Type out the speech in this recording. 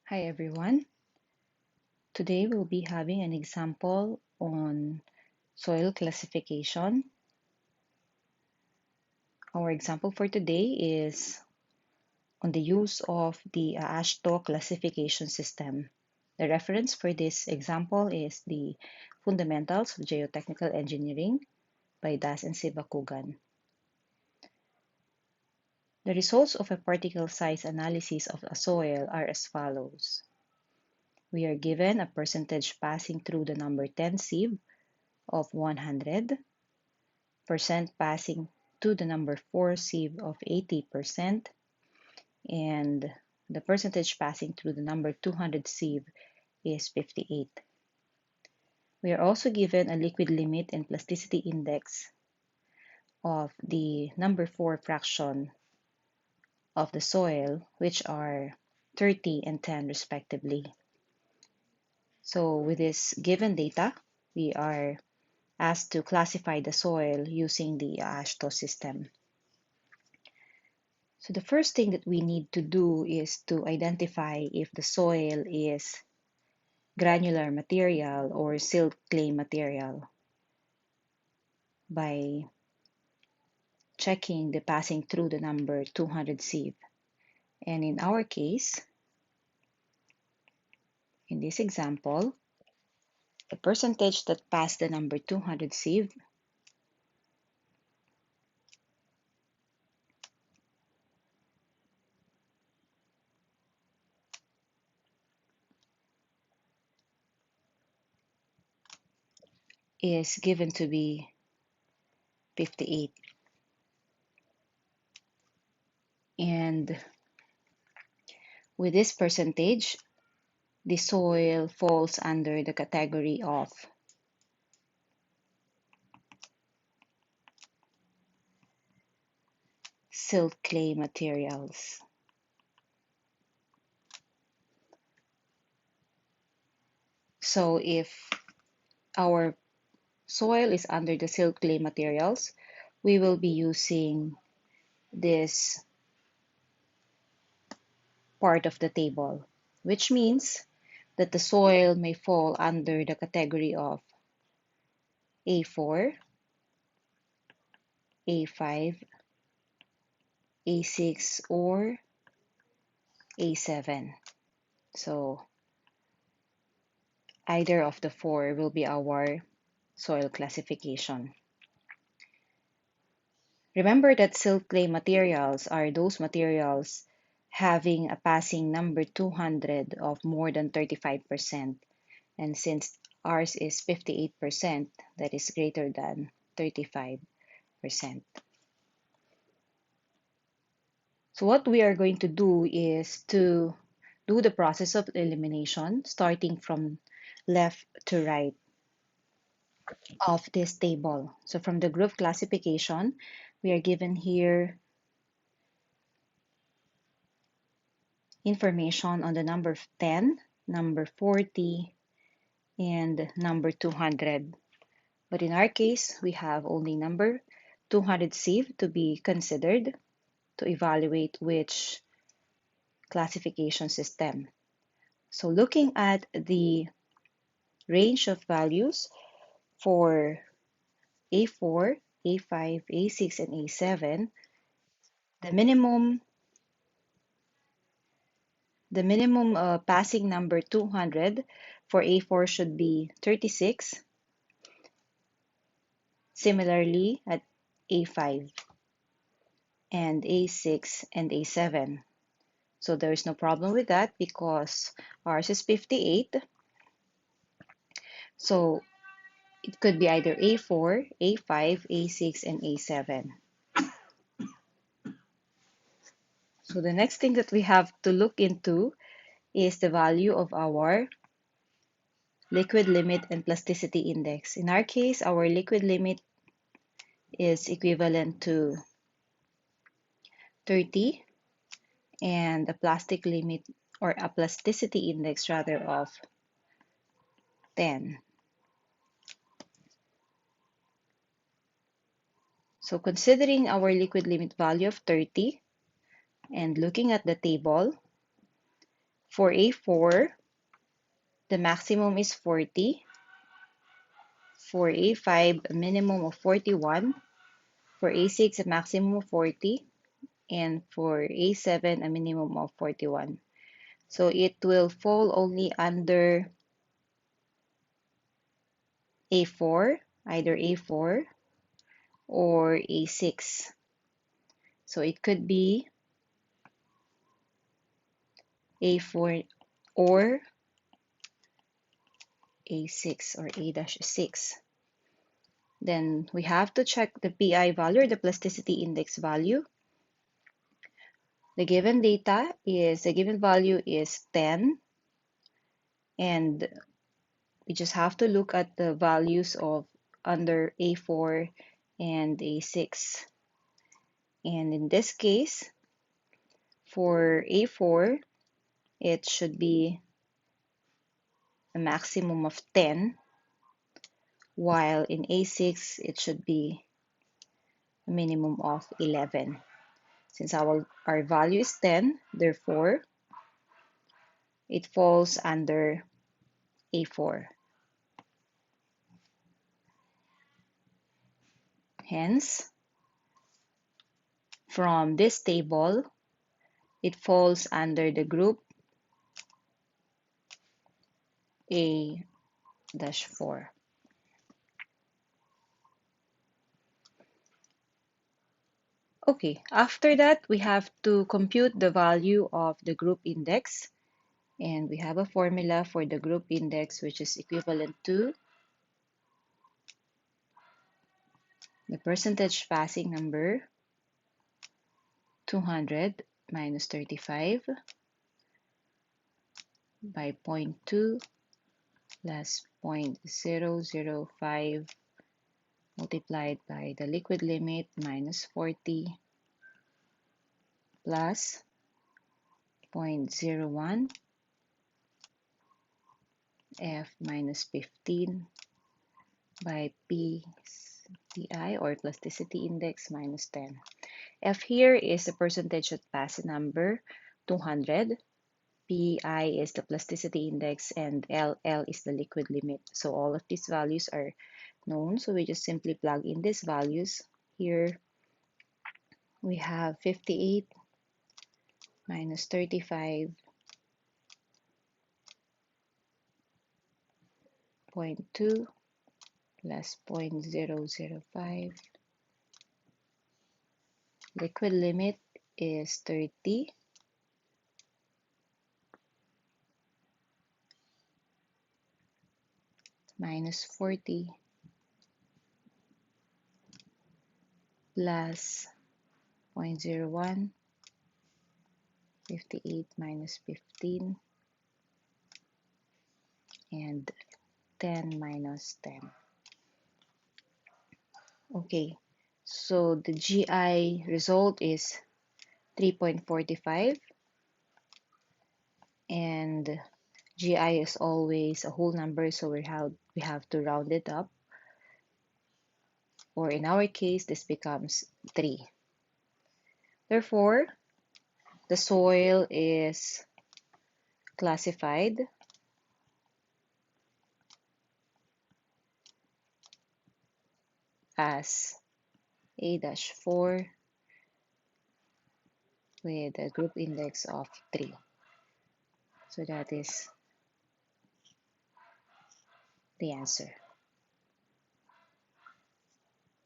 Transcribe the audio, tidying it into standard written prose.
Hi everyone. Today we'll be having an example on soil classification. Our example for today is on the use of the AASHTO classification system. The reference for this example is the Fundamentals of Geotechnical Engineering by Das and Sivakugan. The results of a particle size analysis of a soil are as follows. We are given a percentage passing through the number 10 sieve of 100, percent passing to the number 4 sieve of 80%, and the percentage passing through the number 200 sieve is 58. We are also given a liquid limit and plasticity index of the number 4 fraction of the soil, which are 30 and 10 respectively. So with this given data, we are asked to classify the soil using the AASHTO system. So the first thing that we need to do is to identify if the soil is granular material or silt clay material by checking the passing through the number 200 sieve. And in our case, in this example, the percentage that passed the number 200 sieve is given to be 58. And with this percentage, the soil falls under the category of silt clay materials. So if our soil is under the silt clay materials, we will be using this part of the table, which means that the soil may fall under the category of A4, A5, A6, or A7. So either of the four will be our soil classification. Remember that silt clay materials are those materials having a passing number 200 of more than 35%. And since ours is 58%, that is greater than 35%. So what we are going to do is to do the process of elimination starting from left to right of this table. So from the group classification, we are given here information on the number 10, number 40, and number 200. But in our case, we have only number 200 sieve to be considered to evaluate which classification system. So looking at the range of values for A4, A5, A6, and A7, the minimum passing number 200 for A4 should be 36. Similarly at A5 and A6 and A7. So there is no problem with that because ours is 58. So it could be either A4, A5, A6, and A7. So the next thing that we have to look into is the value of our liquid limit and plasticity index. In our case, our liquid limit is equivalent to 30 and a plastic limit or a plasticity index rather of 10. So considering our liquid limit value of 30 and looking at the table, For A4, the maximum is 40. For A5, a minimum of 41. For A6, a maximum of 40. And for A7, a minimum of 41. So it will fall only under A4, either A4 or A6. So it could be A4 or A6 or A-6. Then we have to check the PI value or the plasticity index value. The given value is 10, and we just have to look at the values of under A4 and A6. And in this case, for A4, it should be a maximum of 10, while in A6, it should be a minimum of 11. Since our value is 10, therefore, it falls under A4. Hence, from this table, it falls under the group A-4. Okay, after that, we have to compute the value of the group index. And we have a formula for the group index, which is equivalent to the percentage passing number, 200 minus 35 by 0.2 plus 0.005 multiplied by the liquid limit minus 40 plus 0.01 F minus 15 by PI or plasticity index minus 10. F here is the percentage of passing number, 200. PI is the plasticity index, and LL is the liquid limit. So all of these values are known. So we just simply plug in these values. Here we have 58 minus 35.2 plus 0.005. Liquid limit is 30. Minus 40 plus 0.01, 58 minus 15, and 10 minus 10. Okay, so the GI result is 3.45, and GI is always a whole number, so we have to round it up, or in our case, this becomes 3. Therefore, the soil is classified as A-4 with a group index of 3. So that is the answer.